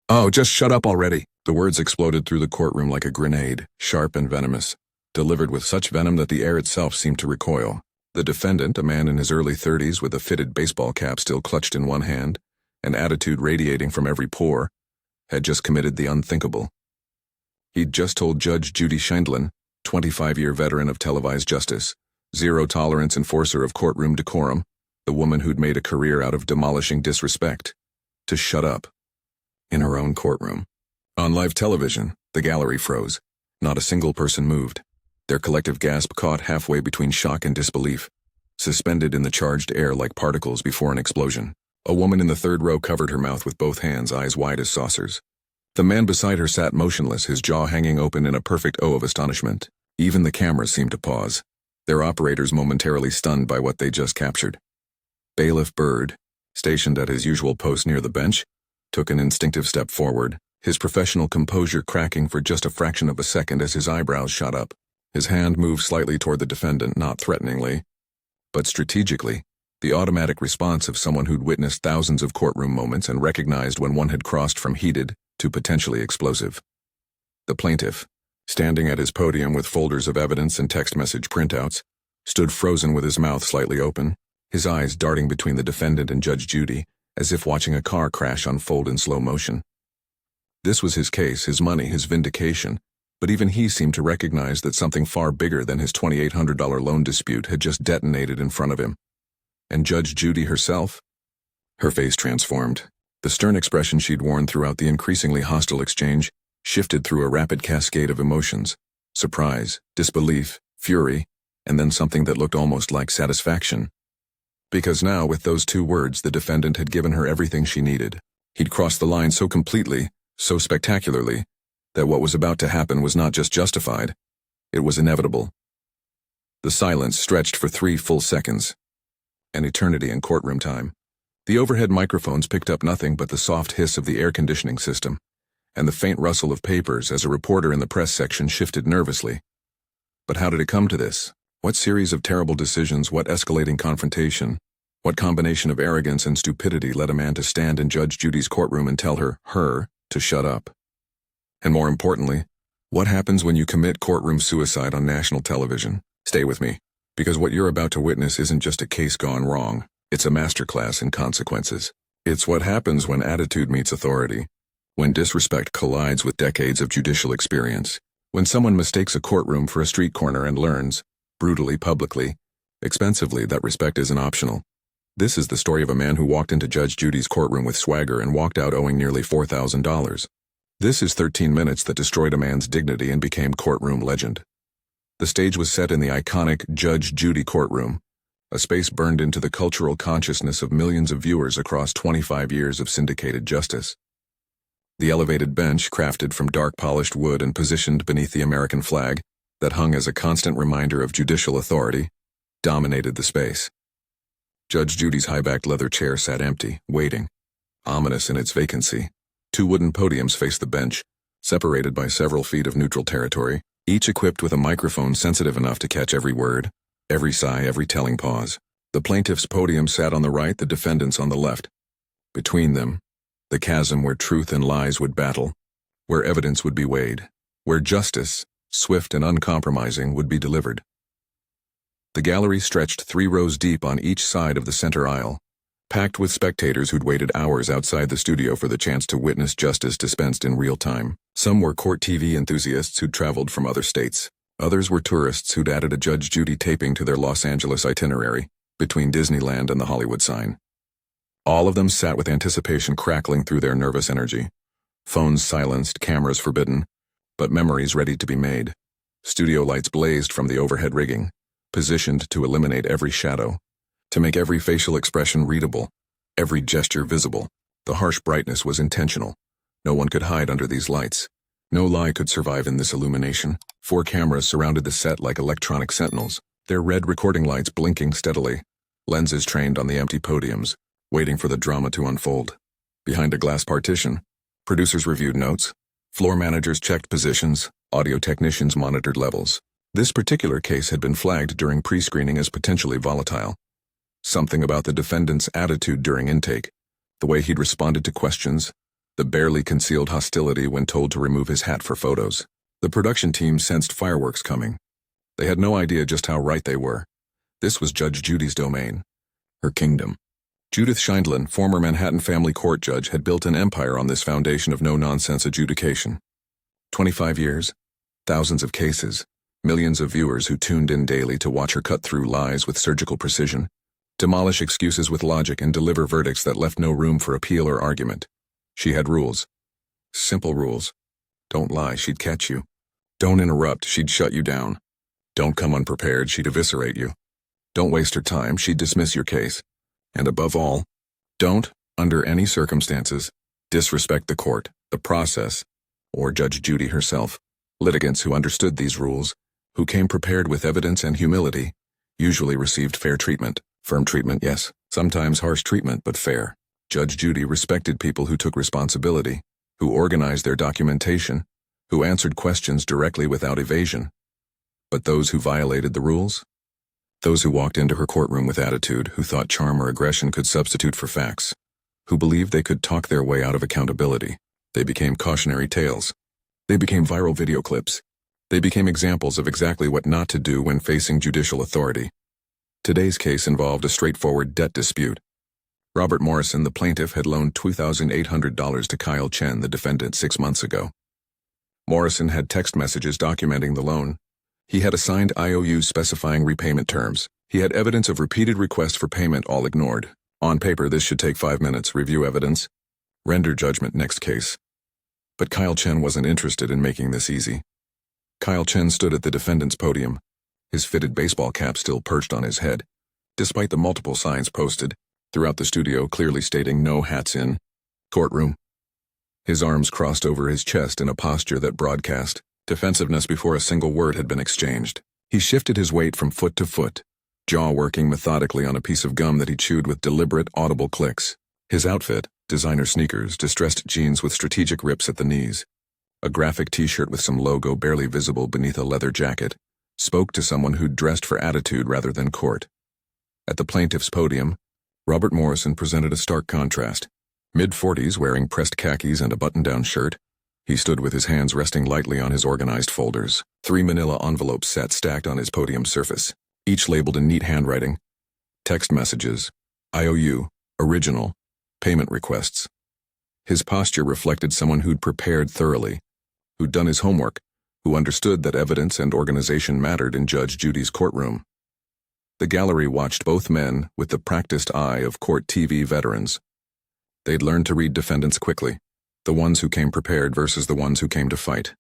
"Oh, just shut up already." The words exploded through the courtroom like a grenade, sharp and venomous, delivered with such venom that the air itself seemed to recoil. The defendant, a man in his early 30s with a fitted baseball cap still clutched in one hand, an attitude radiating from every pore, had just committed the unthinkable. He'd just told Judge Judy Files, 25-year veteran of televised justice, zero-tolerance enforcer of courtroom decorum, the woman who'd made a career out of demolishing disrespect, to shut up. In her own courtroom. On live television, the gallery froze. Not a single person moved. Their collective gasp caught halfway between shock and disbelief, suspended in the charged air like particles before an explosion. A woman in the third row covered her mouth with both hands, eyes wide as saucers. The man beside her sat motionless, his jaw hanging open in a perfect O of astonishment. Even the cameras seemed to pause, their operators momentarily stunned by what they just captured. Bailiff Byrd, stationed at his usual post near the bench, took an instinctive step forward, his professional composure cracking for just a fraction of a second as his eyebrows shot up. His hand moved slightly toward the defendant, not threateningly, but strategically, the automatic response of someone who'd witnessed thousands of courtroom moments and recognized when one had crossed from heated to potentially explosive. The plaintiff, standing at his podium with folders of evidence and text message printouts, stood frozen with his mouth slightly open, his eyes darting between the defendant and Judge Judy, as if watching a car crash unfold in slow motion. This was his case, his money, his vindication, but even he seemed to recognize that something far bigger than his $2,800 loan dispute had just detonated in front of him. And Judge Judy herself? Her face transformed. The stern expression she'd worn throughout the increasingly hostile exchange shifted through a rapid cascade of emotions: surprise, disbelief, fury, and then something that looked almost like satisfaction. Because now, with those two words, the defendant had given her everything she needed. He'd crossed the line so completely, so spectacularly, that what was about to happen was not just justified, it was inevitable. The silence stretched for 3 full seconds. An eternity in courtroom time. The overhead microphones picked up nothing but the soft hiss of the air conditioning system, and the faint rustle of papers as a reporter in the press section shifted nervously. But how did it come to this? What series of terrible decisions, what escalating confrontation, what combination of arrogance and stupidity led a man to stand in Judge Judy's courtroom and tell her to shut up? And more importantly, what happens when you commit courtroom suicide on national television? Stay with me, because what you're about to witness isn't just a case gone wrong, it's a masterclass in consequences. It's what happens when attitude meets authority, when disrespect collides with decades of judicial experience, when someone mistakes a courtroom for a street corner and learns, brutally, publicly, expensively, that respect isn't optional. This is the story of a man who walked into Judge Judy's courtroom with swagger and walked out owing nearly $4,000. This is 13 minutes that destroyed a man's dignity and became courtroom legend. The stage was set in the iconic Judge Judy courtroom, a space burned into the cultural consciousness of millions of viewers across 25 years of syndicated justice. The elevated bench, crafted from dark polished wood and positioned beneath the American flag, that hung as a constant reminder of judicial authority, dominated the space. Judge Judy's high-backed leather chair sat empty, waiting, ominous in its vacancy. 2 wooden podiums faced the bench, separated by several feet of neutral territory, each equipped with a microphone sensitive enough to catch every word, every sigh, every telling pause. The plaintiff's podium sat on the right, the defendant's on the left. Between them, the chasm where truth and lies would battle, where evidence would be weighed, where justice, swift and uncompromising, would be delivered. The gallery stretched 3 rows deep on each side of the center aisle, packed with spectators who'd waited hours outside the studio for the chance to witness justice dispensed in real time. Some were court TV enthusiasts who'd traveled from other states. Others were tourists who'd added a Judge Judy taping to their Los Angeles itinerary, between Disneyland and the Hollywood sign. All of them sat with anticipation crackling through their nervous energy. Phones silenced, cameras forbidden, but memories ready to be made. Studio lights blazed from the overhead rigging, positioned to eliminate every shadow, to make every facial expression readable, every gesture visible. The harsh brightness was intentional. No one could hide under these lights. No lie could survive in this illumination. 4 cameras surrounded the set like electronic sentinels, their red recording lights blinking steadily, lenses trained on the empty podiums, waiting for the drama to unfold. Behind a glass partition, producers reviewed notes, floor managers checked positions, audio technicians monitored levels. This particular case had been flagged during pre-screening as potentially volatile. Something about the defendant's attitude during intake, the way he'd responded to questions, the barely concealed hostility when told to remove his hat for photos. The production team sensed fireworks coming. They had no idea just how right they were. This was Judge Judy's domain, her kingdom. Judith Scheindlin, former Manhattan family court judge, had built an empire on this foundation of no-nonsense adjudication. 25 years, thousands of cases, millions of viewers who tuned in daily to watch her cut through lies with surgical precision, demolish excuses with logic, and deliver verdicts that left no room for appeal or argument. She had rules. Simple rules. Don't lie, she'd catch you. Don't interrupt, she'd shut you down. Don't come unprepared, she'd eviscerate you. Don't waste her time, she'd dismiss your case. And above all, don't, under any circumstances, disrespect the court, the process, or Judge Judy herself. Litigants who understood these rules, who came prepared with evidence and humility, usually received fair treatment. Firm treatment, yes, sometimes harsh treatment, but fair. Judge Judy respected people who took responsibility, who organized their documentation, who answered questions directly without evasion. But those who violated the rules? Those who walked into her courtroom with attitude, who thought charm or aggression could substitute for facts, who believed they could talk their way out of accountability. They became cautionary tales. They became viral video clips. They became examples of exactly what not to do when facing judicial authority. Today's case involved a straightforward debt dispute. Robert Morrison, the plaintiff, had loaned $2,800 to Kyle Chen, the defendant, 6 months ago. Morrison had text messages documenting the loan. He had a signed IOU specifying repayment terms. He had evidence of repeated requests for payment, all ignored. On paper, this should take 5 minutes. Review evidence. Render judgment, next case. But Kyle Chen wasn't interested in making this easy. Kyle Chen stood at the defendant's podium, his fitted baseball cap still perched on his head, despite the multiple signs posted throughout the studio clearly stating no hats in courtroom. His arms crossed over his chest in a posture that broadcast defensiveness before a single word had been exchanged. He shifted his weight from foot to foot, jaw working methodically on a piece of gum that he chewed with deliberate, audible clicks. His outfit, designer sneakers, distressed jeans with strategic rips at the knees, a graphic t-shirt with some logo barely visible beneath a leather jacket, spoke to someone who'd dressed for attitude rather than court. At the plaintiff's podium, Robert Morrison presented a stark contrast. Mid-40s, wearing pressed khakis and a button-down shirt, he stood with his hands resting lightly on his organized folders. 3 manila envelopes sat stacked on his podium surface, each labeled in neat handwriting. Text messages, IOU, original, payment requests. His posture reflected someone who'd prepared thoroughly, who'd done his homework, who understood that evidence and organization mattered in Judge Judy's courtroom. The gallery watched both men with the practiced eye of court TV veterans. They'd learned to read defendants quickly, the ones who came prepared versus the ones who came to fight,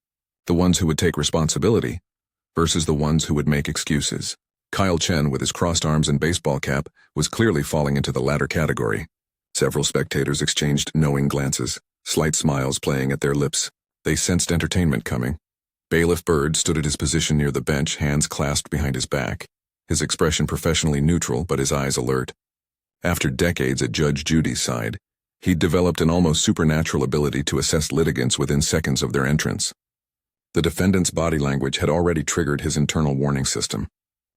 the ones who would take responsibility versus the ones who would make excuses. Kyle Chen, with his crossed arms and baseball cap, was clearly falling into the latter category. Several spectators exchanged knowing glances, slight smiles playing at their lips. They sensed entertainment coming. Bailiff Byrd stood at his position near the bench, hands clasped behind his back, his expression professionally neutral but his eyes alert. After decades at Judge Judy's side, he'd developed an almost supernatural ability to assess litigants within seconds of their entrance. The defendant's body language had already triggered his internal warning system.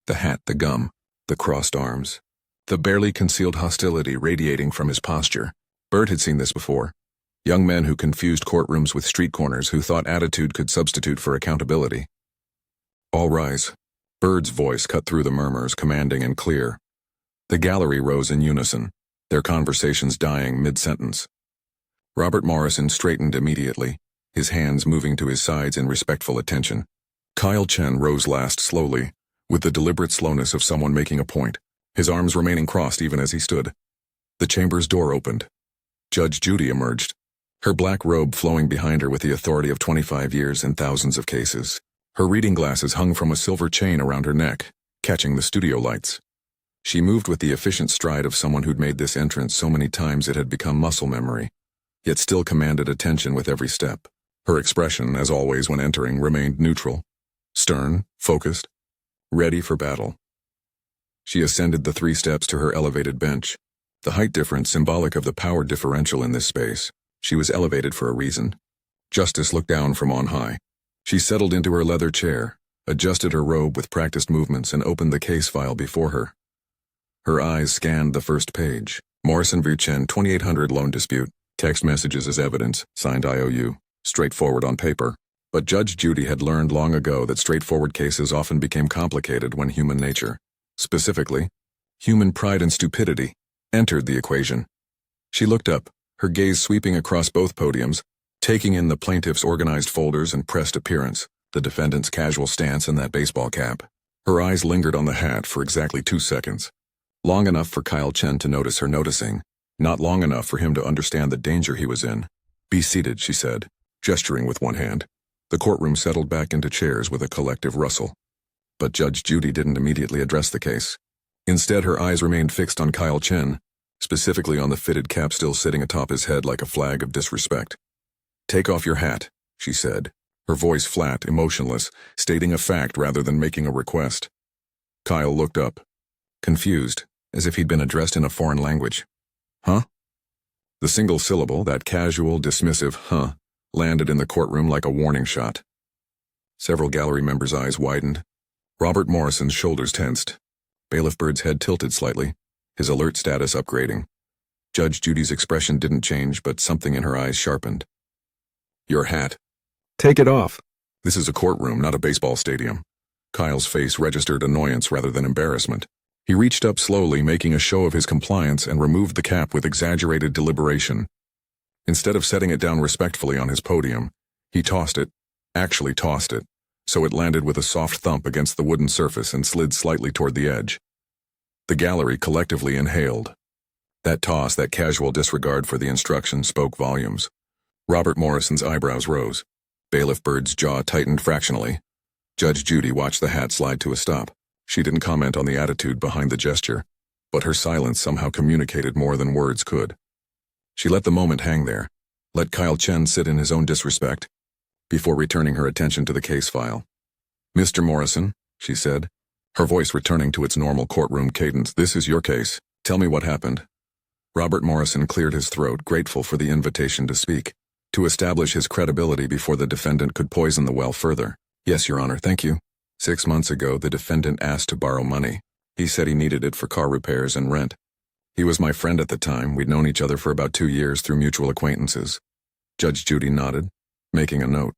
The hat, the gum, the crossed arms, the barely concealed hostility radiating from his posture. Byrd had seen this before. Young men who confused courtrooms with street corners, who thought attitude could substitute for accountability. All rise. Byrd's voice cut through the murmurs, commanding and clear. The gallery rose in unison, their conversations dying mid-sentence. Robert Morrison straightened immediately, his hands moving to his sides in respectful attention. Kyle Chen rose last slowly, with the deliberate slowness of someone making a point, his arms remaining crossed even as he stood. The chamber's door opened. Judge Judy emerged, her black robe flowing behind her with the authority of 25 years and thousands of cases. Her reading glasses hung from a silver chain around her neck, catching the studio lights. She moved with the efficient stride of someone who'd made this entrance so many times it had become muscle memory, yet still commanded attention with every step. Her expression, as always when entering, remained neutral, stern, focused, ready for battle. She ascended the 3 steps to her elevated bench, the height difference symbolic of the power differential in this space. She was elevated for a reason. Justice looked down from on high. She settled into her leather chair, adjusted her robe with practiced movements, and opened the case file before her. Her eyes scanned the first page. Morrison v. Chen, 2800 loan dispute. Text messages as evidence, signed IOU, straightforward on paper. But Judge Judy had learned long ago that straightforward cases often became complicated when human nature, specifically, human pride and stupidity, entered the equation. She looked up, her gaze sweeping across both podiums, taking in the plaintiff's organized folders and pressed appearance, the defendant's casual stance and that baseball cap. Her eyes lingered on the hat for exactly 2 seconds. Long enough for Kyle Chen to notice her noticing, not long enough for him to understand the danger he was in. "Be seated," she said, gesturing with one hand. The courtroom settled back into chairs with a collective rustle. But Judge Judy didn't immediately address the case. Instead, her eyes remained fixed on Kyle Chen, specifically on the fitted cap still sitting atop his head like a flag of disrespect. "Take off your hat," she said, her voice flat, emotionless, stating a fact rather than making a request. Kyle looked up, confused, as if he'd been addressed in a foreign language. "Huh?" The single syllable, that casual, dismissive "huh," landed in the courtroom like a warning shot. Several gallery members' eyes widened. Robert Morrison's shoulders tensed. Bailiff Byrd's head tilted slightly, his alert status upgrading. Judge Judy's expression didn't change, but something in her eyes sharpened. "Your hat. Take it off." "This is a courtroom, not a baseball stadium." Kyle's face registered annoyance rather than embarrassment. He reached up slowly, making a show of his compliance, and removed the cap with exaggerated deliberation. Instead of setting it down respectfully on his podium, he tossed it, so it landed with a soft thump against the wooden surface and slid slightly toward the edge. The gallery collectively inhaled. That toss, that casual disregard for the instructions, spoke volumes. Robert Morrison's eyebrows rose. Bailiff Byrd's jaw tightened fractionally. Judge Judy watched the hat slide to a stop. She didn't comment on the attitude behind the gesture, but her silence somehow communicated more than words could. She let the moment hang there, let Kyle Chen sit in his own disrespect, before returning her attention to the case file. "Mr. Morrison," she said, her voice returning to its normal courtroom cadence, "this is your case. Tell me what happened." Robert Morrison cleared his throat, grateful for the invitation to speak, to establish his credibility before the defendant could poison the well further. "Yes, Your Honor, thank you. 6 months ago, the defendant asked to borrow money. He said he needed it for car repairs and rent. He was my friend at the time. We'd known each other for about 2 years through mutual acquaintances." Judge Judy nodded, making a note.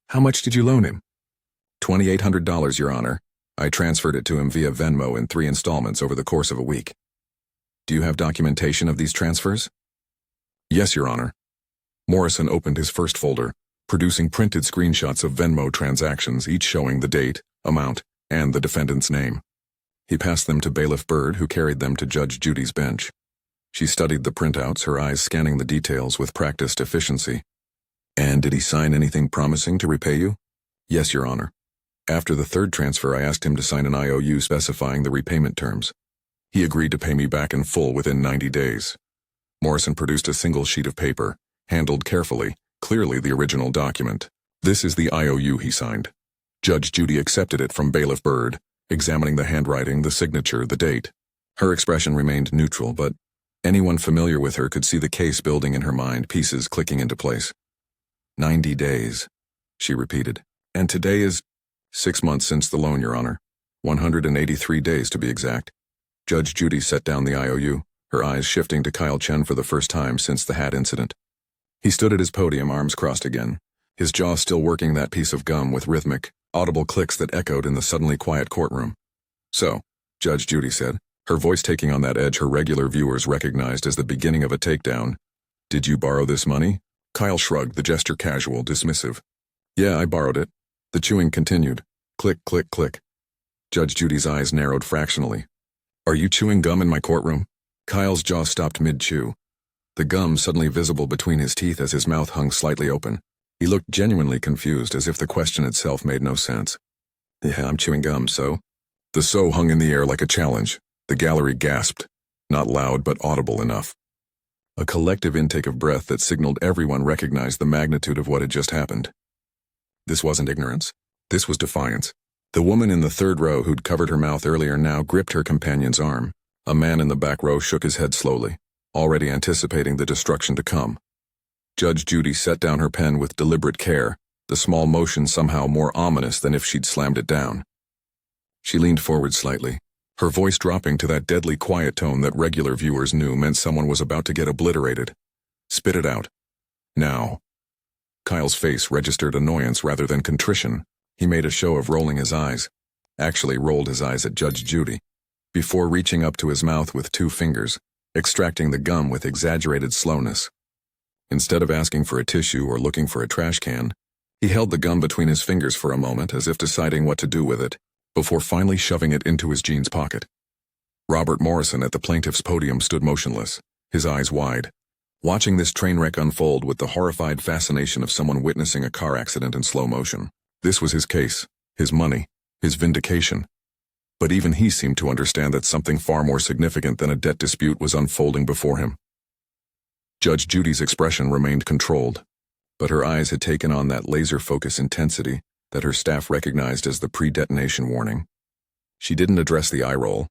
"How much did you loan him?" $2,800, Your Honor. I transferred it to him via Venmo in 3 installments over the course of a week. "Do you have documentation of these transfers?" "Yes, Your Honor." Morrison opened his first folder, producing printed screenshots of Venmo transactions, each showing the date, amount, and the defendant's name. He passed them to Bailiff Byrd, who carried them to Judge Judy's bench. She studied the printouts, her eyes scanning the details with practiced efficiency. "And did he sign anything promising to repay you?" "Yes, Your Honor. After the 3rd transfer, I asked him to sign an IOU specifying the repayment terms. He agreed to pay me back in full within 90 days. Morrison produced a single sheet of paper, handled carefully, clearly the original document. "This is the IOU he signed." Judge Judy accepted it from Bailiff Byrd, examining the handwriting, the signature, the date. Her expression remained neutral, but anyone familiar with her could see the case building in her mind, pieces clicking into place. 90 days, she repeated. "And today is 6 months since the loan, Your Honor. 183 days to be exact." Judge Judy set down the IOU, her eyes shifting to Kyle Chen for the first time since the hat incident. He stood at his podium, arms crossed again, his jaw still working that piece of gum with rhythmic, audible clicks that echoed in the suddenly quiet courtroom. "So," Judge Judy said, her voice taking on that edge her regular viewers recognized as the beginning of a takedown, "did you borrow this money?" Kyle shrugged, the gesture casual, dismissive. "Yeah, I borrowed it." The chewing continued. Click, click, click. Judge Judy's eyes narrowed fractionally. "Are you chewing gum in my courtroom?" Kyle's jaw stopped mid-chew, the gum suddenly visible between his teeth as his mouth hung slightly open. He looked genuinely confused, as if the question itself made no sense. "Yeah, I'm chewing gum, so?" The "so" hung in the air like a challenge. The gallery gasped, not loud but audible enough. A collective intake of breath that signaled everyone recognized the magnitude of what had just happened. This wasn't ignorance. This was defiance. The woman in the 3rd row who'd covered her mouth earlier now gripped her companion's arm. A man in the back row shook his head slowly, already anticipating the destruction to come. Judge Judy set down her pen with deliberate care, the small motion somehow more ominous than if she'd slammed it down. She leaned forward slightly, her voice dropping to that deadly quiet tone that regular viewers knew meant someone was about to get obliterated. Spit it out. Now. Kyle's face registered annoyance rather than contrition. He made a show of rolling his eyes. Actually rolled his eyes at Judge Judy. Before reaching up to his mouth with 2 fingers, extracting the gum with exaggerated slowness. Instead of asking for a tissue or looking for a trash can, he held the gum between his fingers for a moment as if deciding what to do with it, before finally shoving it into his jeans pocket. Robert Morrison at the plaintiff's podium stood motionless, his eyes wide, watching this train wreck unfold with the horrified fascination of someone witnessing a car accident in slow motion. This was his case, his money, his vindication. But even he seemed to understand that something far more significant than a debt dispute was unfolding before him. Judge Judy's expression remained controlled, but her eyes had taken on that laser-focus intensity that her staff recognized as the pre-detonation warning. She didn't address the eye roll,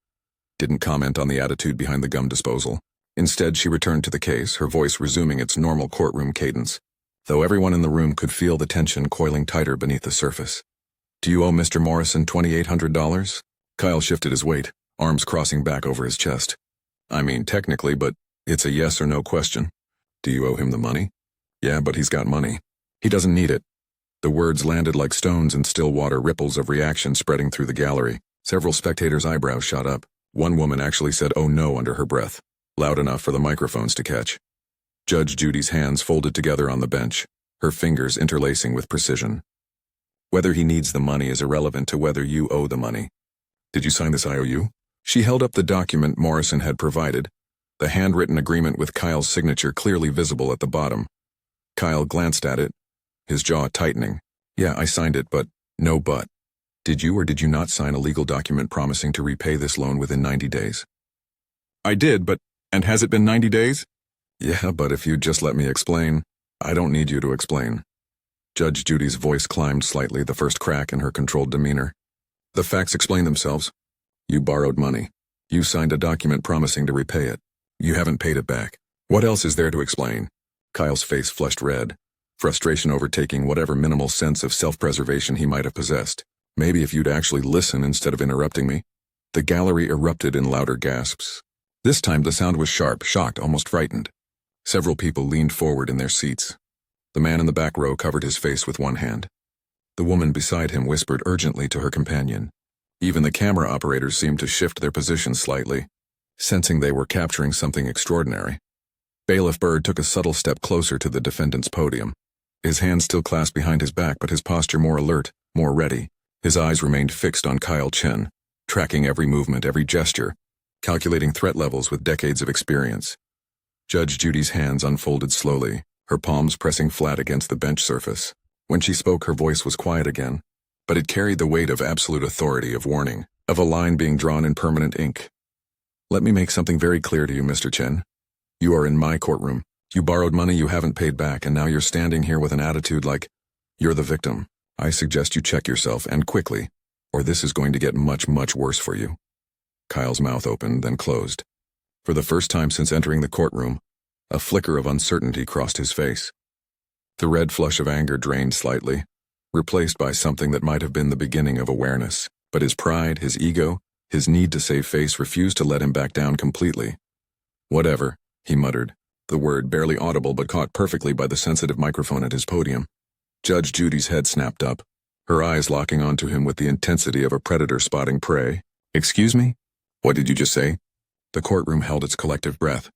didn't comment on the attitude behind the gum disposal. Instead, she returned to the case, her voice resuming its normal courtroom cadence, though everyone in the room could feel the tension coiling tighter beneath the surface. "Do you owe Mr. Morrison $2,800? Kyle shifted his weight, arms crossing back over his chest. "I mean, technically, but it's a yes or no question. Do you owe him the money?" "Yeah, but he's got money. He doesn't need it." The words landed like stones in still water, ripples of reaction spreading through the gallery. Several spectators' eyebrows shot up. One woman actually said, "Oh no," under her breath, loud enough for the microphones to catch. Judge Judy's hands folded together on the bench, her fingers interlacing with precision. "Whether he needs the money is irrelevant to whether you owe the money. Did you sign this IOU?" She held up the document Morrison had provided, the handwritten agreement with Kyle's signature clearly visible at the bottom. Kyle glanced at it, his jaw tightening. "Yeah, I signed it, but..." "No but. Did you or did you not sign a legal document promising to repay this loan within 90 days? "I did, but... And has it been 90 days? "Yeah, but if you'd just let me explain..." "I don't need you to explain." Judge Judy's voice climbed slightly, the first crack in her controlled demeanor. "The facts explain themselves. You borrowed money. You signed a document promising to repay it. You haven't paid it back. What else is there to explain?" Kyle's face flushed red, frustration overtaking whatever minimal sense of self-preservation he might have possessed. "Maybe if you'd actually listen instead of interrupting me." The gallery erupted in louder gasps. This time the sound was sharp, shocked, almost frightened. Several people leaned forward in their seats. The man in the back row covered his face with one hand. The woman beside him whispered urgently to her companion. Even the camera operators seemed to shift their positions slightly, sensing they were capturing something extraordinary. Bailiff Byrd took a subtle step closer to the defendant's podium. His hands still clasped behind his back, but his posture more alert, more ready. His eyes remained fixed on Kyle Chen, tracking every movement, every gesture, calculating threat levels with decades of experience. Judge Judy's hands unfolded slowly, her palms pressing flat against the bench surface. When she spoke, her voice was quiet again, but it carried the weight of absolute authority, of warning, of a line being drawn in permanent ink. "Let me make something very clear to you, Mr. Chen. You are in my courtroom. You borrowed money you haven't paid back, and now you're standing here with an attitude like you're the victim. I suggest you check yourself, and quickly, or this is going to get much, much worse for you." Kyle's mouth opened, then closed. For the first time since entering the courtroom, a flicker of uncertainty crossed his face. The red flush of anger drained slightly, replaced by something that might have been the beginning of awareness. But his pride, his ego, his need to save face refused to let him back down completely. "Whatever," he muttered, the word barely audible but caught perfectly by the sensitive microphone at his podium. Judge Judy's head snapped up, her eyes locking onto him with the intensity of a predator spotting prey. "Excuse me? What did you just say?" The courtroom held its collective breath.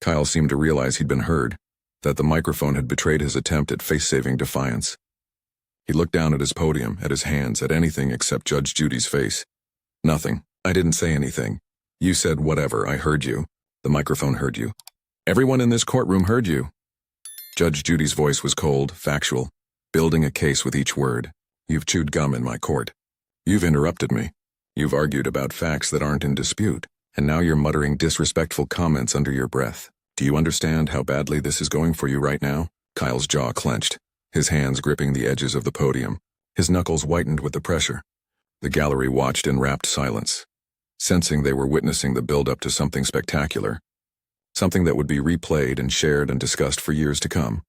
Kyle seemed to realize he'd been heard, that the microphone had betrayed his attempt at face-saving defiance. He looked down at his podium, at his hands, at anything except Judge Judy's face. "Nothing. I didn't say anything. You said whatever. I heard you. The microphone heard you. Everyone in this courtroom heard you." Judge Judy's voice was cold, factual, building a case with each word. "You've chewed gum in my court. You've interrupted me. You've argued about facts that aren't in dispute, and now you're muttering disrespectful comments under your breath. Do you understand how badly this is going for you right now?" Kyle's jaw clenched, his hands gripping the edges of the podium. His knuckles whitened with the pressure. The gallery watched in rapt silence, sensing they were witnessing the build-up to something spectacular, something that would be replayed and shared and discussed for years to come.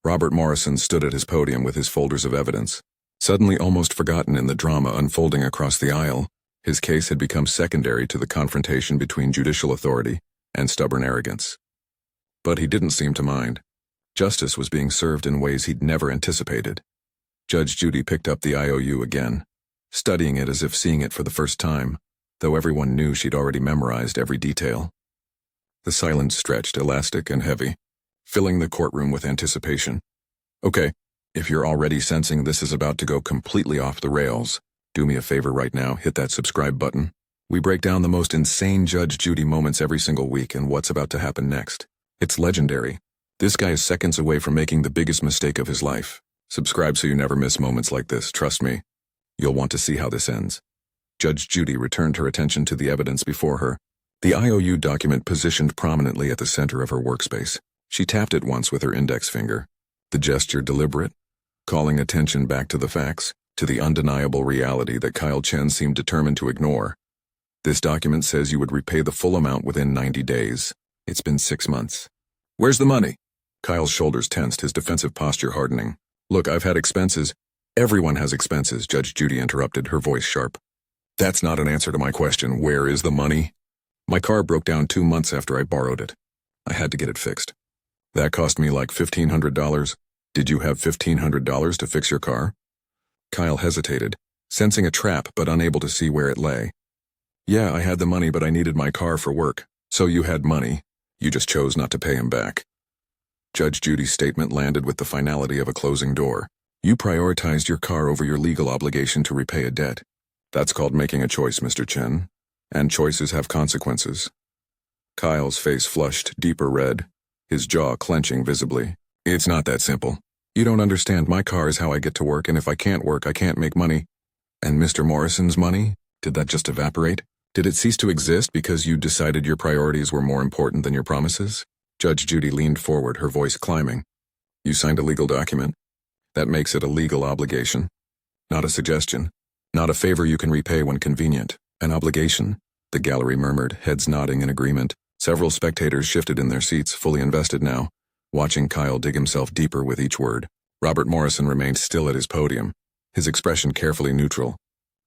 Robert Morrison stood at his podium with his folders of evidence. Suddenly almost forgotten in the drama unfolding across the aisle, his case had become secondary to the confrontation between judicial authority and stubborn arrogance. But he didn't seem to mind. Justice was being served in ways he'd never anticipated. Judge Judy picked up the IOU again, studying it as if seeing it for the first time, though everyone knew she'd already memorized every detail. The silence stretched, elastic and heavy, filling the courtroom with anticipation. Okay, if you're already sensing this is about to go completely off the rails, do me a favor right now, hit that subscribe button. We break down the most insane Judge Judy moments every single week and what's about to happen next. It's legendary. This guy is seconds away from making the biggest mistake of his life. Subscribe so you never miss moments like this, trust me. You'll want to see how this ends. Judge Judy returned her attention to the evidence before her. The IOU document positioned prominently at the center of her workspace. She tapped it once with her index finger. The gesture deliberate, calling attention back to the facts, to the undeniable reality that Kyle Chen seemed determined to ignore. This document says you would repay the full amount within 90 days. It's been 6 months. Where's the money? Kyle's shoulders tensed, his defensive posture hardening. Look, I've had expenses. Everyone has expenses, Judge Judy interrupted, her voice sharp. That's not an answer to my question. Where is the money? My car broke down 2 months after I borrowed it. I had to get it fixed. That cost me like $1,500. Did you have $1,500 to fix your car? Kyle hesitated, sensing a trap but unable to see where it lay. Yeah, I had the money, but I needed my car for work. So you had money. You just chose not to pay him back. Judge Judy's statement landed with the finality of a closing door. You prioritized your car over your legal obligation to repay a debt. That's called making a choice, Mr. Chen. And choices have consequences. Kyle's face flushed deeper red, his jaw clenching visibly. It's not that simple. You don't understand. My car is how I get to work, and if I can't work, I can't make money. And Mr. Morrison's money? Did that just evaporate? Did it cease to exist because you decided your priorities were more important than your promises? Judge Judy leaned forward, her voice climbing. You signed a legal document. That makes it a legal obligation. Not a suggestion. Not a favor you can repay when convenient. An obligation? The gallery murmured, heads nodding in agreement. Several spectators shifted in their seats, fully invested now, watching Kyle dig himself deeper with each word. Robert Morrison remained still at his podium, his expression carefully neutral,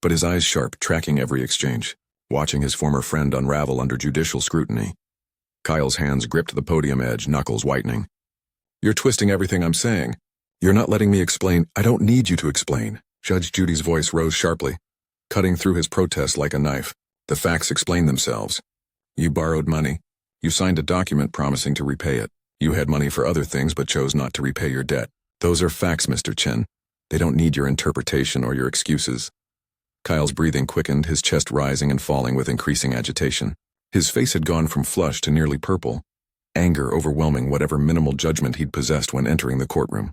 but his eyes sharp, tracking every exchange, watching his former friend unravel under judicial scrutiny. Kyle's hands gripped the podium edge, knuckles whitening. You're twisting everything I'm saying. You're not letting me explain. I don't need you to explain. Judge Judy's voice rose sharply, cutting through his protest like a knife. The facts explain themselves. You borrowed money. You signed a document promising to repay it. You had money for other things but chose not to repay your debt. Those are facts, Mr. Chen. They don't need your interpretation or your excuses. Kyle's breathing quickened, his chest rising and falling with increasing agitation. His face had gone from flushed to nearly purple, anger overwhelming whatever minimal judgment he'd possessed when entering the courtroom.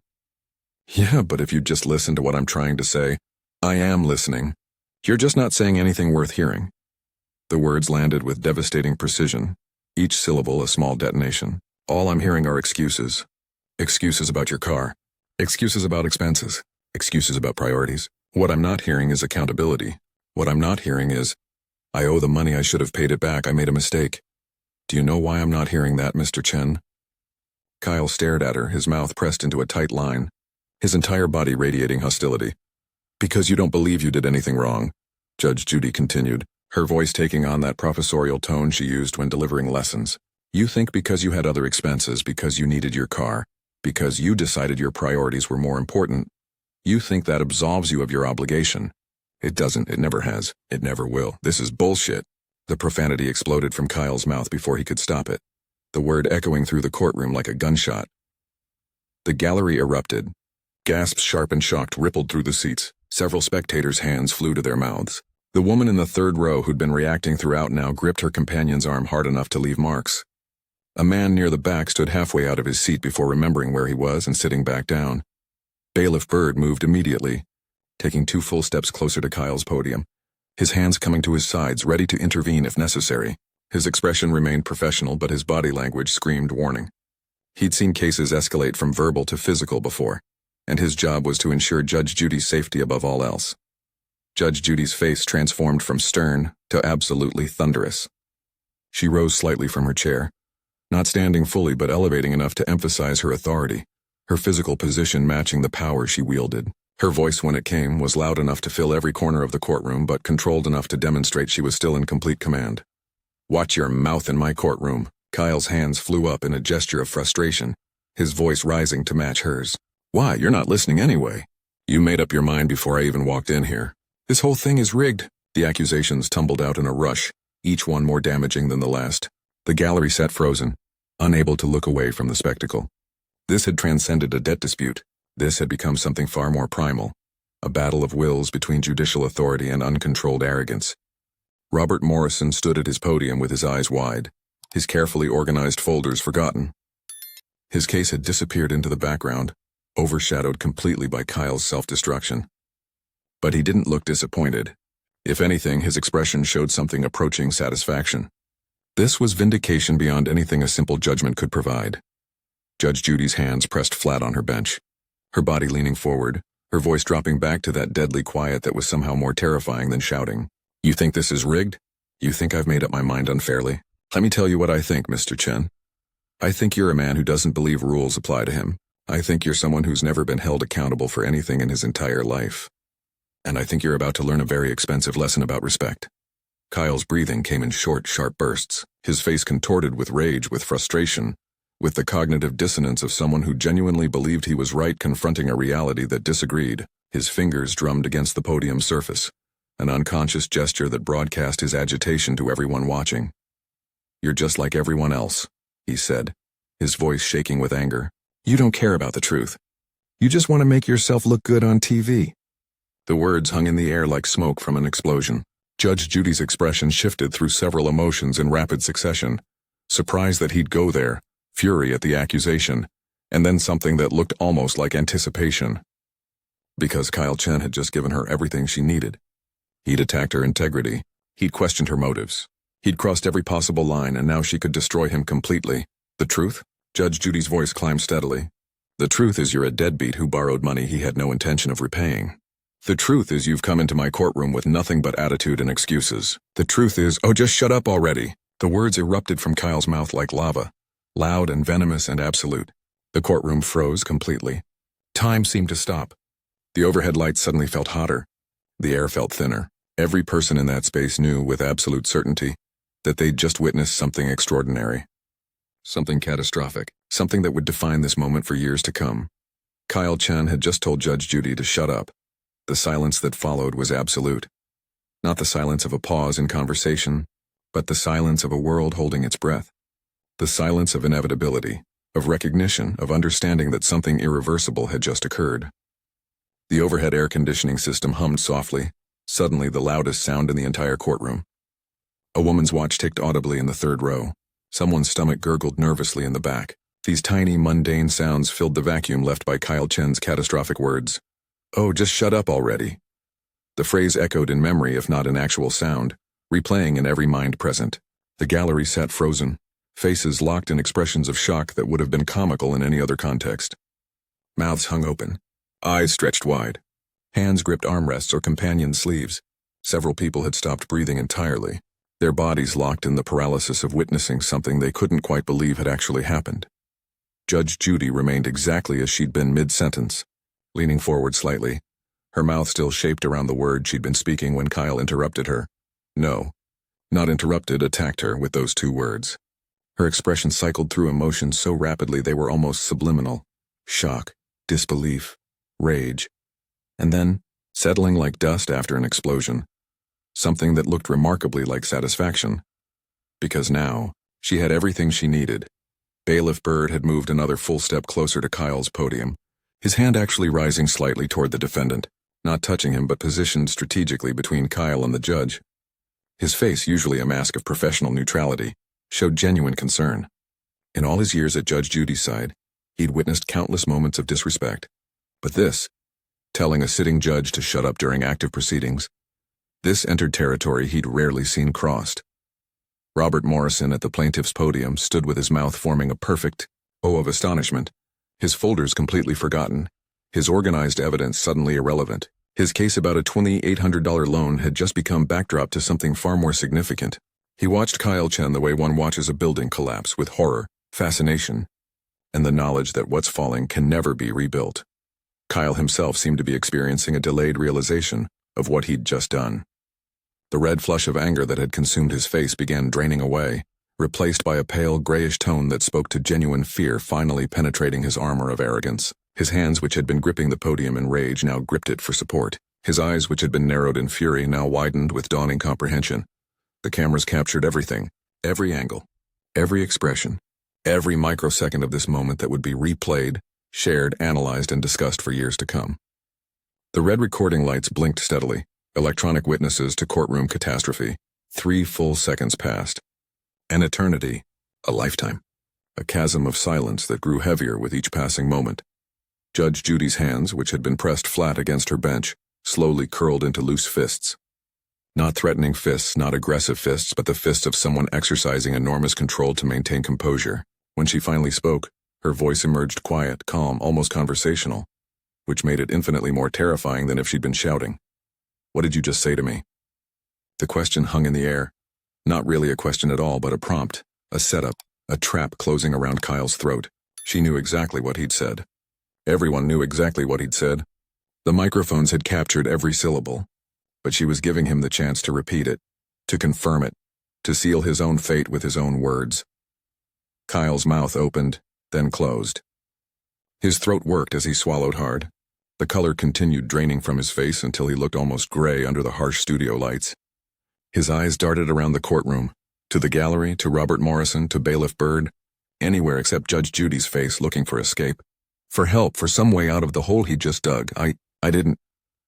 Yeah, but if you'd just listen to what I'm trying to say. I am listening. You're just not saying anything worth hearing. The words landed with devastating precision, each syllable a small detonation. All I'm hearing are excuses. Excuses about your car. Excuses about expenses. Excuses about priorities. What I'm not hearing is accountability. What I'm not hearing is, I owe the money, I should have paid it back, I made a mistake. Do you know why I'm not hearing that, Mr. Chen? Kyle stared at her, his mouth pressed into a tight line, his entire body radiating hostility. Because you don't believe you did anything wrong, Judge Judy continued, her voice taking on that professorial tone she used when delivering lessons. You think because you had other expenses, because you needed your car, because you decided your priorities were more important, you think that absolves you of your obligation. It doesn't, it never has, it never will. This is bullshit. The profanity exploded from Kyle's mouth before he could stop it, the word echoing through the courtroom like a gunshot. The gallery erupted. Gasps, sharp and shocked, rippled through the seats. Several spectators' hands flew to their mouths. The woman in the third row who'd been reacting throughout now gripped her companion's arm hard enough to leave marks. A man near the back stood halfway out of his seat before remembering where he was and sitting back down. Bailiff Byrd moved immediately, taking 2 full steps closer to Kyle's podium, his hands coming to his sides, ready to intervene if necessary. His expression remained professional, but his body language screamed warning. He'd seen cases escalate from verbal to physical before, and his job was to ensure Judge Judy's safety above all else. Judge Judy's face transformed from stern to absolutely thunderous. She rose slightly from her chair, not standing fully but elevating enough to emphasize her authority, her physical position matching the power she wielded. Her voice, when it came, was loud enough to fill every corner of the courtroom but controlled enough to demonstrate she was still in complete command. Watch your mouth in my courtroom. Kyle's hands flew up in a gesture of frustration, his voice rising to match hers. Why, you're not listening anyway. You made up your mind before I even walked in here. This whole thing is rigged. The accusations tumbled out in a rush, each one more damaging than the last. The gallery sat frozen, unable to look away from the spectacle. This had transcended a debt dispute. This had become something far more primal, a battle of wills between judicial authority and uncontrolled arrogance. Robert Morrison stood at his podium with his eyes wide, his carefully organized folders forgotten. His case had disappeared into the background, overshadowed completely by Kyle's self-destruction. But he didn't look disappointed. If anything, his expression showed something approaching satisfaction. This was vindication beyond anything a simple judgment could provide. Judge Judy's hands pressed flat on her bench, her body leaning forward, her voice dropping back to that deadly quiet that was somehow more terrifying than shouting. You think this is rigged? You think I've made up my mind unfairly? Let me tell you what I think, Mr. Chen. I think you're a man who doesn't believe rules apply to him. I think you're someone who's never been held accountable for anything in his entire life. And I think you're about to learn a very expensive lesson about respect. Kyle's breathing came in short, sharp bursts, his face contorted with rage, with frustration, with the cognitive dissonance of someone who genuinely believed he was right confronting a reality that disagreed. His fingers drummed against the podium's surface, an unconscious gesture that broadcast his agitation to everyone watching. You're just like everyone else, he said, his voice shaking with anger. You don't care about the truth. You just want to make yourself look good on TV. The words hung in the air like smoke from an explosion. Judge Judy's expression shifted through several emotions in rapid succession. Surprise that he'd go there, fury at the accusation, and then something that looked almost like anticipation. Because Kyle Chen had just given her everything she needed. He'd attacked her integrity. He'd questioned her motives. He'd crossed every possible line, and now she could destroy him completely. The truth? Judge Judy's voice climbed steadily. The truth is you're a deadbeat who borrowed money he had no intention of repaying. The truth is you've come into my courtroom with nothing but attitude and excuses. The truth is, oh, just shut up already. The words erupted from Kyle's mouth like lava, loud and venomous and absolute. The courtroom froze completely. Time seemed to stop. The overhead lights suddenly felt hotter. The air felt thinner. Every person in that space knew with absolute certainty that they'd just witnessed something extraordinary. Something catastrophic. Something that would define this moment for years to come. Kyle Chen had just told Judge Judy to shut up. The silence that followed was absolute. Not the silence of a pause in conversation, but the silence of a world holding its breath. The silence of inevitability, of recognition, of understanding that something irreversible had just occurred. The overhead air conditioning system hummed softly, suddenly the loudest sound in the entire courtroom. A woman's watch ticked audibly in the third row. Someone's stomach gurgled nervously in the back. These tiny, mundane sounds filled the vacuum left by Kyle Chen's catastrophic words. Oh, just shut up already. The phrase echoed in memory if not in actual sound, replaying in every mind present. The gallery sat frozen, faces locked in expressions of shock that would have been comical in any other context. Mouths hung open, eyes stretched wide, hands gripped armrests or companion sleeves. Several people had stopped breathing entirely, their bodies locked in the paralysis of witnessing something they couldn't quite believe had actually happened. Judge Judy remained exactly as she'd been mid-sentence, leaning forward slightly, her mouth still shaped around the word she'd been speaking when Kyle interrupted her. No, not interrupted, attacked her with those two words. Her expression cycled through emotions so rapidly they were almost subliminal. Shock, disbelief, rage. And then, settling like dust after an explosion, something that looked remarkably like satisfaction. Because now, she had everything she needed. Bailiff Byrd had moved another full step closer to Kyle's podium, his hand actually rising slightly toward the defendant, not touching him but positioned strategically between Kyle and the judge. His face, usually a mask of professional neutrality, showed genuine concern. In all his years at Judge Judy's side, he'd witnessed countless moments of disrespect. But this, telling a sitting judge to shut up during active proceedings, this entered territory he'd rarely seen crossed. Robert Morrison at the plaintiff's podium stood with his mouth forming a perfect O of astonishment, his folders completely forgotten, his organized evidence suddenly irrelevant. His case about a $2,800 loan had just become backdrop to something far more significant. He watched Kyle Chen the way one watches a building collapse, with horror, fascination, and the knowledge that what's falling can never be rebuilt. Kyle himself seemed to be experiencing a delayed realization of what he'd just done. The red flush of anger that had consumed his face began draining away, replaced by a pale grayish tone that spoke to genuine fear finally penetrating his armor of arrogance. His hands, which had been gripping the podium in rage, now gripped it for support. His eyes, which had been narrowed in fury, now widened with dawning comprehension. The cameras captured everything, every angle, every expression, every microsecond of this moment that would be replayed, shared, analyzed, and discussed for years to come. The red recording lights blinked steadily, electronic witnesses to courtroom catastrophe. 3 full seconds passed. An eternity, a lifetime, a chasm of silence that grew heavier with each passing moment. Judge Judy's hands, which had been pressed flat against her bench, slowly curled into loose fists. Not threatening fists, not aggressive fists, but the fists of someone exercising enormous control to maintain composure. When she finally spoke, her voice emerged quiet, calm, almost conversational, which made it infinitely more terrifying than if she'd been shouting. "What did you just say to me?" The question hung in the air. Not really a question at all, but a prompt, a setup, a trap closing around Kyle's throat. She knew exactly what he'd said. Everyone knew exactly what he'd said. The microphones had captured every syllable, but she was giving him the chance to repeat it, to confirm it, to seal his own fate with his own words. Kyle's mouth opened, then closed. His throat worked as he swallowed hard. The color continued draining from his face until he looked almost gray under the harsh studio lights. His eyes darted around the courtroom, to the gallery, to Robert Morrison, to Bailiff Byrd, anywhere except Judge Judy's face, looking for escape. For help, for some way out of the hole he'd just dug. I didn't,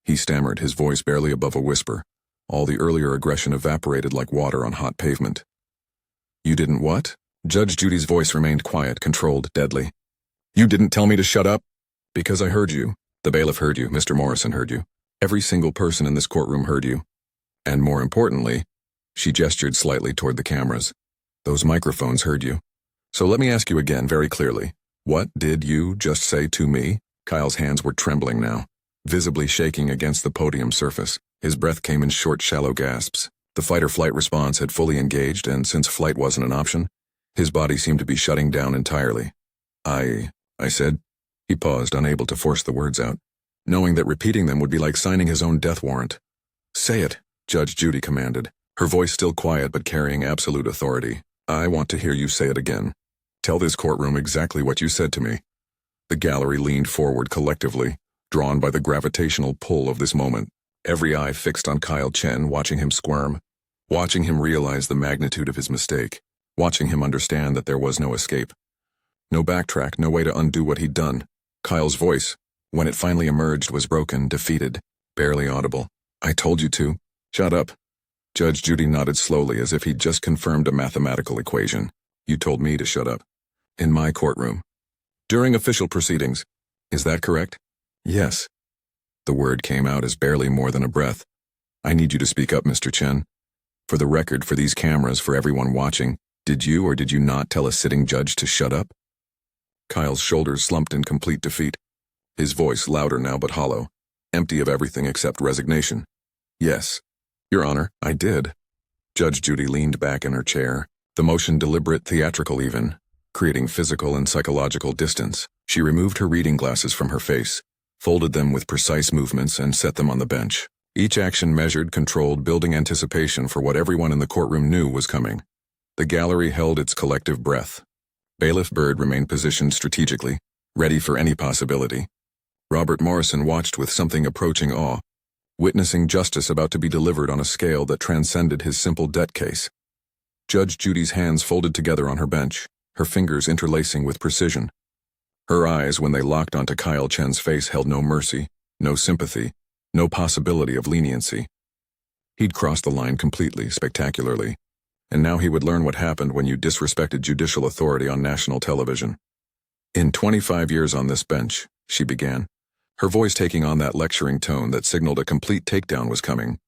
he stammered, his voice barely above a whisper. All the earlier aggression evaporated like water on hot pavement. "You didn't what?" Judge Judy's voice remained quiet, controlled, deadly. "You didn't tell me to shut up?" "Because I heard you. The bailiff heard you. Mr. Morrison heard you. Every single person in this courtroom heard you. And more importantly," she gestured slightly toward the cameras, "those microphones heard you. So let me ask you again very clearly. What did you just say to me?" Kyle's hands were trembling now, visibly shaking against the podium surface. His breath came in short, shallow gasps. The fight-or-flight response had fully engaged, and since flight wasn't an option, his body seemed to be shutting down entirely. I said. He paused, unable to force the words out, knowing that repeating them would be like signing his own death warrant. "Say it," Judge Judy commanded, her voice still quiet but carrying absolute authority. "I want to hear you say it again. Tell this courtroom exactly what you said to me." The gallery leaned forward collectively, drawn by the gravitational pull of this moment, every eye fixed on Kyle Chen, watching him squirm, watching him realize the magnitude of his mistake, watching him understand that there was no escape. No backtrack, no way to undo what he'd done. Kyle's voice, when it finally emerged, was broken, defeated, barely audible. "I told you to. Shut up." Judge Judy nodded slowly as if he'd just confirmed a mathematical equation. "You told me to shut up. In my courtroom. During official proceedings. Is that correct?" "Yes." The word came out as barely more than a breath. "I need you to speak up, Mr. Chen. For the record, for these cameras, for everyone watching, did you or did you not tell a sitting judge to shut up?" Kyle's shoulders slumped in complete defeat. His voice louder now but hollow, empty of everything except resignation. "Yes, Your Honor, I did." Judge Judy leaned back in her chair, the motion deliberate, theatrical even, creating physical and psychological distance. She removed her reading glasses from her face, folded them with precise movements, and set them on the bench. Each action measured, controlled, building anticipation for what everyone in the courtroom knew was coming. The gallery held its collective breath. Bailiff Byrd remained positioned strategically, ready for any possibility. Robert Morrison watched with something approaching awe, witnessing justice about to be delivered on a scale that transcended his simple debt case. Judge Judy's hands folded together on her bench, her fingers interlacing with precision. Her eyes, when they locked onto Kyle Chen's face, held no mercy, no sympathy, no possibility of leniency. He'd crossed the line completely, spectacularly, and now he would learn what happened when you disrespected judicial authority on national television. "In 25 years on this bench," she began, her voice taking on that lecturing tone that signaled a complete takedown was coming,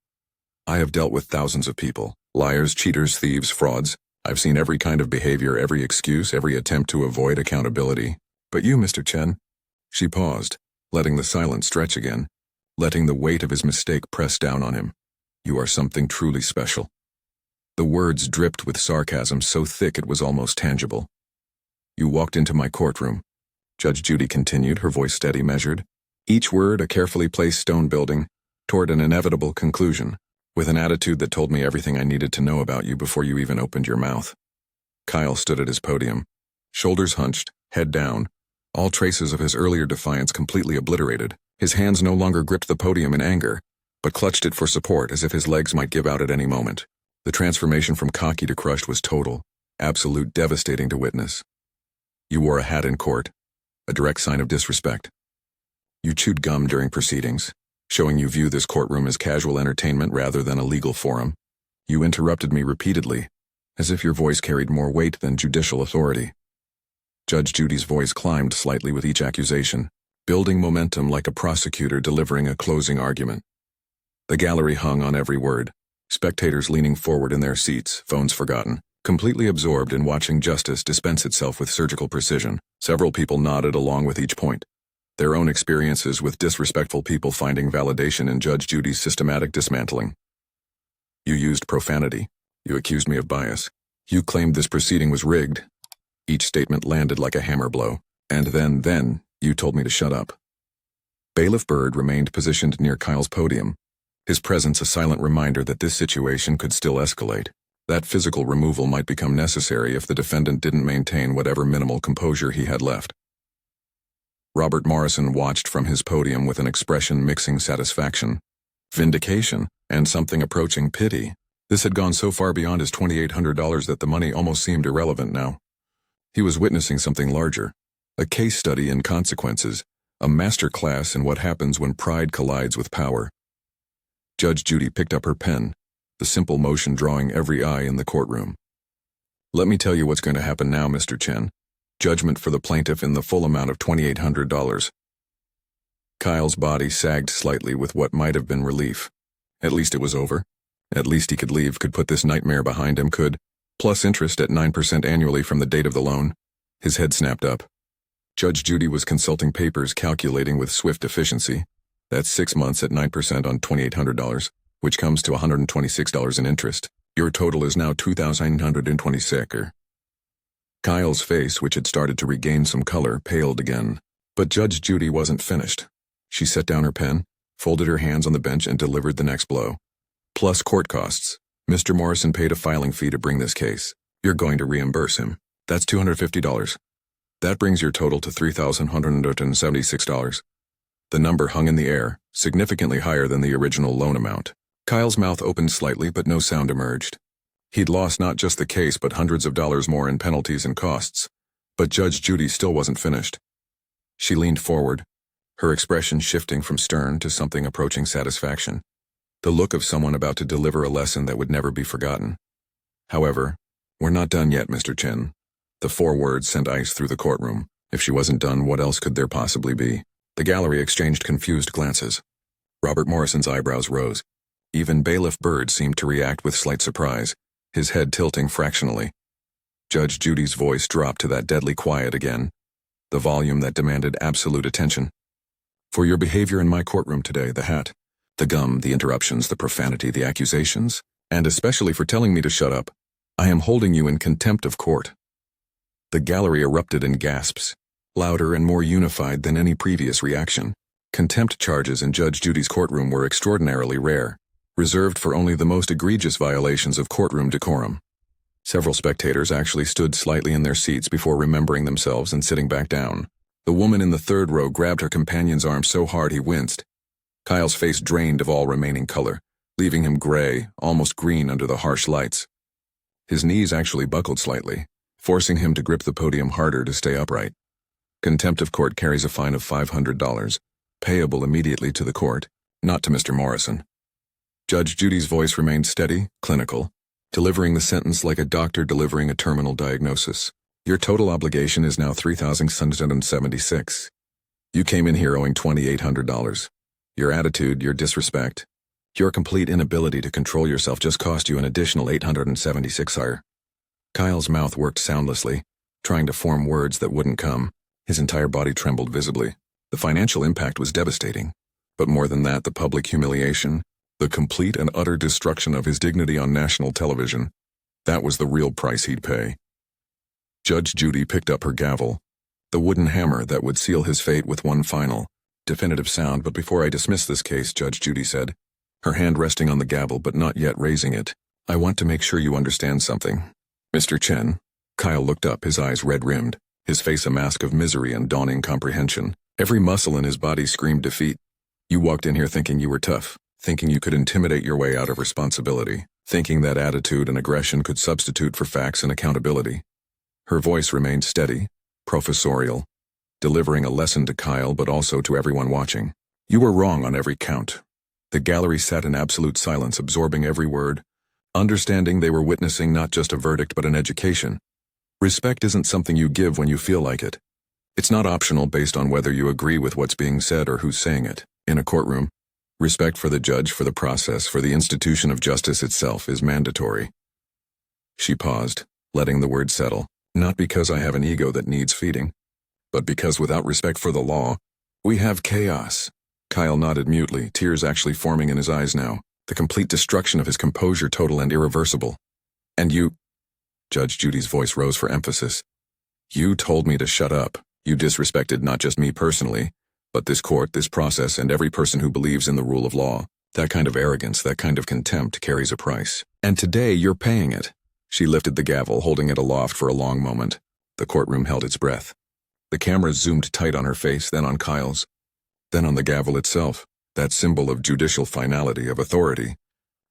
"I have dealt with thousands of people, liars, cheaters, thieves, frauds. I've seen every kind of behavior, every excuse, every attempt to avoid accountability. But you, Mr. Chen." She paused, letting the silence stretch again, letting the weight of his mistake press down on him. "You are something truly special." The words dripped with sarcasm so thick it was almost tangible. "You walked into my courtroom," Judge Judy continued, her voice steady, measured, each word a carefully placed stone building, toward an inevitable conclusion, with an attitude that told me everything I needed to know about you before you even opened your mouth. Kyle stood at his podium, shoulders hunched, head down, all traces of his earlier defiance completely obliterated. His hands no longer gripped the podium in anger, but clutched it for support as if his legs might give out at any moment. The transformation from cocky to crushed was total, absolute, devastating to witness. You wore a hat in court, a direct sign of disrespect. You chewed gum during proceedings, showing you view this courtroom as casual entertainment rather than a legal forum. You interrupted me repeatedly, as if your voice carried more weight than judicial authority. Judge Judy's voice climbed slightly with each accusation, building momentum like a prosecutor delivering a closing argument. The gallery hung on every word, spectators leaning forward in their seats, phones forgotten, completely absorbed in watching justice dispense itself with surgical precision. Several people nodded along with each point, their own experiences with disrespectful people finding validation in Judge Judy's systematic dismantling. You used profanity. You accused me of bias. You claimed this proceeding was rigged. Each statement landed like a hammer blow. And then, you told me to shut up. Bailiff Byrd remained positioned near Kyle's podium, his presence a silent reminder that this situation could still escalate. That physical removal might become necessary if the defendant didn't maintain whatever minimal composure he had left. Robert Morrison watched from his podium with an expression mixing satisfaction, vindication, and something approaching pity. This had gone so far beyond his $2,800 that the money almost seemed irrelevant now. He was witnessing something larger, a case study in consequences, a master class in what happens when pride collides with power. Judge Judy picked up her pen, the simple motion drawing every eye in the courtroom. Let me tell you what's going to happen now, Mr. Chen. Judgment for the plaintiff in the full amount of $2,800. Kyle's body sagged slightly with what might have been relief. At least it was over. At least he could leave, could put this nightmare behind him, could, plus interest at 9% annually from the date of the loan. His head snapped up. Judge Judy was consulting papers calculating with swift efficiency. That's 6 months at 9% on $2,800, which comes to $126 in interest. Your total is now $2,926. Kyle's face, which had started to regain some color, paled again. But Judge Judy wasn't finished. She set down her pen, folded her hands on the bench, and delivered the next blow. Plus court costs. Mr. Morrison paid a filing fee to bring this case. You're going to reimburse him. That's $250. That brings your total to $3,176. The number hung in the air, significantly higher than the original loan amount. Kyle's mouth opened slightly, but no sound emerged. He'd lost not just the case but hundreds of dollars more in penalties and costs. But Judge Judy still wasn't finished. She leaned forward, her expression shifting from stern to something approaching satisfaction. The look of someone about to deliver a lesson that would never be forgotten. However, we're not done yet, Mr. Chen. The 4 words sent ice through the courtroom. If she wasn't done, what else could there possibly be? The gallery exchanged confused glances. Robert Morrison's eyebrows rose. Even Bailiff Byrd seemed to react with slight surprise, his head tilting fractionally. Judge Judy's voice dropped to that deadly quiet again, the volume that demanded absolute attention. For your behavior in my courtroom today, the hat, the gum, the interruptions, the profanity, the accusations, and especially for telling me to shut up, I am holding you in contempt of court. The gallery erupted in gasps, louder and more unified than any previous reaction. Contempt charges in Judge Judy's courtroom were extraordinarily rare, reserved for only the most egregious violations of courtroom decorum. Several spectators actually stood slightly in their seats before remembering themselves and sitting back down. The woman in the 3rd row grabbed her companion's arm so hard he winced. Kyle's face drained of all remaining color, leaving him gray, almost green under the harsh lights. His knees actually buckled slightly, forcing him to grip the podium harder to stay upright. Contempt of court carries a fine of $500, payable immediately to the court, not to Mr. Morrison. Judge Judy's voice remained steady, clinical, delivering the sentence like a doctor delivering a terminal diagnosis. Your total obligation is now $3,676. You came in here owing $2,800. Your attitude, your disrespect, your complete inability to control yourself just cost you an additional $876, sire. Kyle's mouth worked soundlessly, trying to form words that wouldn't come. His entire body trembled visibly. The financial impact was devastating. But more than that, the public humiliation, the complete and utter destruction of his dignity on national television, that was the real price he'd pay. Judge Judy picked up her gavel, the wooden hammer that would seal his fate with one final, definitive sound. But before I dismiss this case, Judge Judy said, her hand resting on the gavel but not yet raising it, I want to make sure you understand something. Mr. Chen, Kyle looked up, his eyes red-rimmed, his face a mask of misery and dawning comprehension. Every muscle in his body screamed defeat. You walked in here thinking you were tough, thinking you could intimidate your way out of responsibility, thinking that attitude and aggression could substitute for facts and accountability. Her voice remained steady, professorial, delivering a lesson to Kyle but also to everyone watching. You were wrong on every count. The gallery sat in absolute silence, absorbing every word, understanding they were witnessing not just a verdict but an education. Respect isn't something you give when you feel like it. It's not optional based on whether you agree with what's being said or who's saying it. In a courtroom, respect for the judge, for the process, for the institution of justice itself is mandatory. She paused, letting the words settle. Not because I have an ego that needs feeding, but because without respect for the law, we have chaos. Kyle nodded mutely, tears actually forming in his eyes now, the complete destruction of his composure total and irreversible. And you... Judge Judy's voice rose for emphasis. You told me to shut up. You disrespected not just me personally, but this court, this process, and every person who believes in the rule of law. That kind of arrogance, that kind of contempt carries a price. And today you're paying it. She lifted the gavel, holding it aloft for a long moment. The courtroom held its breath. The cameras zoomed tight on her face, then on Kyle's, then on the gavel itself, that symbol of judicial finality, of authority,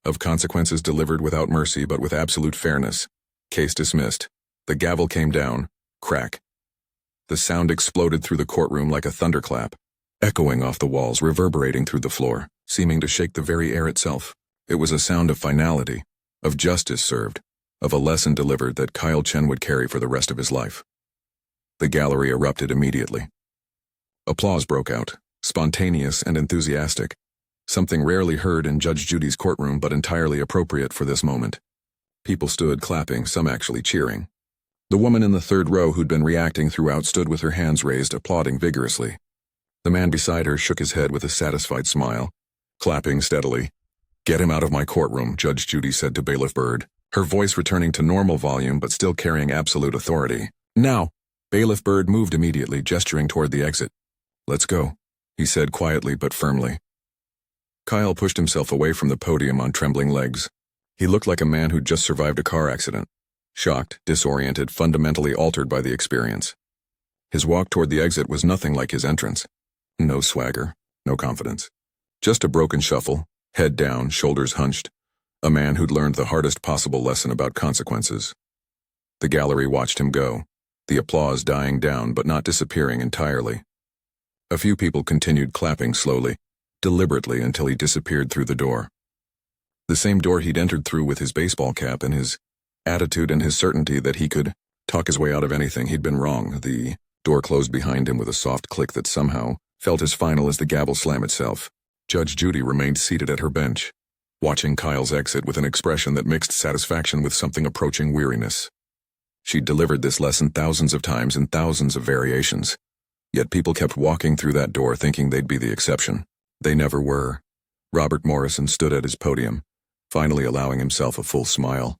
of consequences delivered without mercy but with absolute fairness. Case dismissed. The gavel came down. Crack. The sound exploded through the courtroom like a thunderclap, echoing off the walls, reverberating through the floor, seeming to shake the very air itself. It was a sound of finality, of justice served, of a lesson delivered that Kyle Chen would carry for the rest of his life. The gallery erupted immediately. Applause broke out, spontaneous and enthusiastic, something rarely heard in Judge Judy's courtroom but entirely appropriate for this moment. People stood clapping, some actually cheering. The woman in the third row who'd been reacting throughout stood with her hands raised, applauding vigorously. The man beside her shook his head with a satisfied smile, clapping steadily. Get him out of my courtroom, Judge Judy said to Bailiff Byrd, her voice returning to normal volume but still carrying absolute authority. Now! Bailiff Byrd moved immediately, gesturing toward the exit. Let's go, he said quietly but firmly. Kyle pushed himself away from the podium on trembling legs. He looked like a man who'd just survived a car accident, shocked, disoriented, fundamentally altered by the experience. His walk toward the exit was nothing like his entrance. No swagger, no confidence. Just a broken shuffle, head down, shoulders hunched. A man who'd learned the hardest possible lesson about consequences. The gallery watched him go, the applause dying down but not disappearing entirely. A few people continued clapping slowly, deliberately until he disappeared through the door. The same door he'd entered through with his baseball cap and his attitude and his certainty that he could talk his way out of anything. He'd been wrong. The door closed behind him with a soft click that somehow felt as final as the gavel slam itself. Judge Judy remained seated at her bench, watching Kyle's exit with an expression that mixed satisfaction with something approaching weariness. She'd delivered this lesson thousands of times in thousands of variations, yet people kept walking through that door thinking they'd be the exception. They never were. Robert Morrison stood at his podium, finally allowing himself a full smile.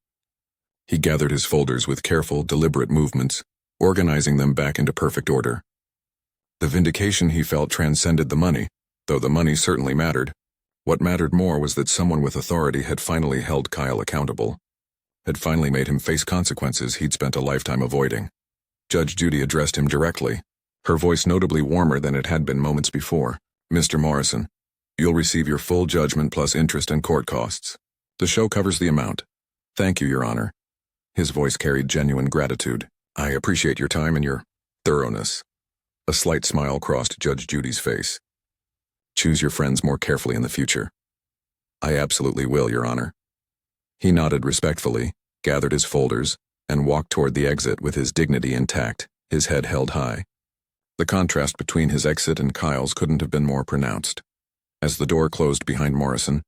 He gathered his folders with careful, deliberate movements, organizing them back into perfect order. The vindication he felt transcended the money, though the money certainly mattered. What mattered more was that someone with authority had finally held Kyle accountable, had finally made him face consequences he'd spent a lifetime avoiding. Judge Judy addressed him directly, her voice notably warmer than it had been moments before. Mr. Morrison, you'll receive your full judgment plus interest and court costs. The show covers the amount. Thank you, Your Honor. His voice carried genuine gratitude. I appreciate your time and your thoroughness. A slight smile crossed Judge Judy's face. Choose your friends more carefully in the future. I absolutely will, Your Honor. He nodded respectfully, gathered his folders, and walked toward the exit with his dignity intact, his head held high. The contrast between his exit and Kyle's couldn't have been more pronounced. As the door closed behind Morrison,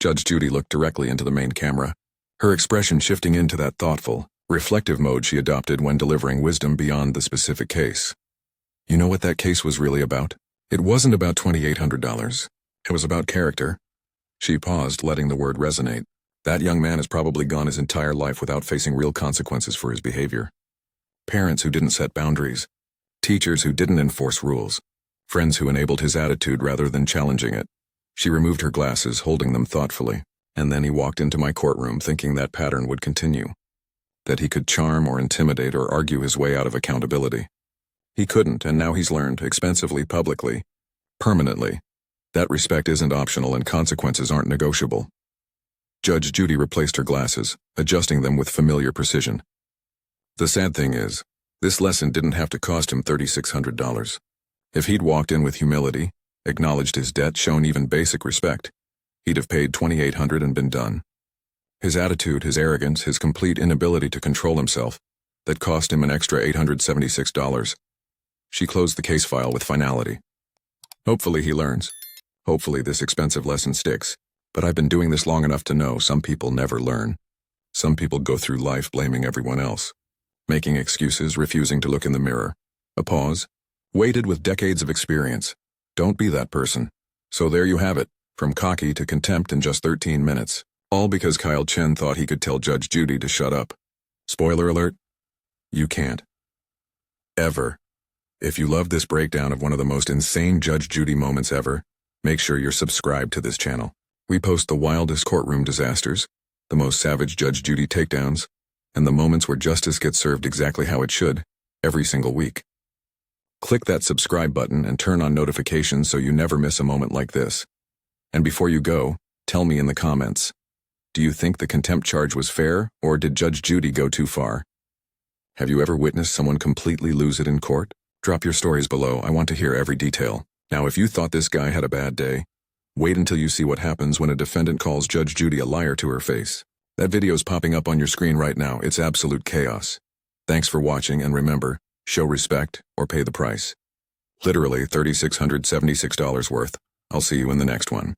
Judge Judy looked directly into the main camera, her expression shifting into that thoughtful, reflective mode she adopted when delivering wisdom beyond the specific case. You know what that case was really about? It wasn't about $2,800. It was about character. She paused, letting the word resonate. That young man has probably gone his entire life without facing real consequences for his behavior. Parents who didn't set boundaries. Teachers who didn't enforce rules. Friends who enabled his attitude rather than challenging it. She removed her glasses, holding them thoughtfully, and then he walked into my courtroom thinking that pattern would continue. that he could charm or intimidate or argue his way out of accountability. He couldn't, and now he's learned, expensively, publicly, permanently, that respect isn't optional and consequences aren't negotiable. Judge Judy replaced her glasses, adjusting them with familiar precision. The sad thing is, this lesson didn't have to cost him $3,600. If he'd walked in with humility, acknowledged his debt, shown even basic respect, he'd have paid $2,800 and been done. His attitude, his arrogance, his complete inability to control himself, that cost him an extra $876. She closed the case file with finality. Hopefully he learns. Hopefully this expensive lesson sticks. But I've been doing this long enough to know some people never learn. Some people go through life blaming everyone else, making excuses, refusing to look in the mirror. A pause, weighted with decades of experience. Don't be that person. So there you have it, from cocky to contempt in just 13 minutes. All because Kyle Chen thought he could tell Judge Judy to shut up. Spoiler alert, you can't. Ever. If you love this breakdown of one of the most insane Judge Judy moments ever, make sure you're subscribed to this channel. We post the wildest courtroom disasters, the most savage Judge Judy takedowns, and the moments where justice gets served exactly how it should, every single week. Click that subscribe button and turn on notifications so you never miss a moment like this. And before you go, tell me in the comments, do you think the contempt charge was fair, or did Judge Judy go too far? Have you ever witnessed someone completely lose it in court? Drop your stories below. I want to hear every detail. Now, if you thought this guy had a bad day, wait until you see what happens when a defendant calls Judge Judy a liar to her face. That video's popping up on your screen right now. It's absolute chaos. Thanks for watching, and remember, show respect or pay the price. Literally $3,676 worth. I'll see you in the next one.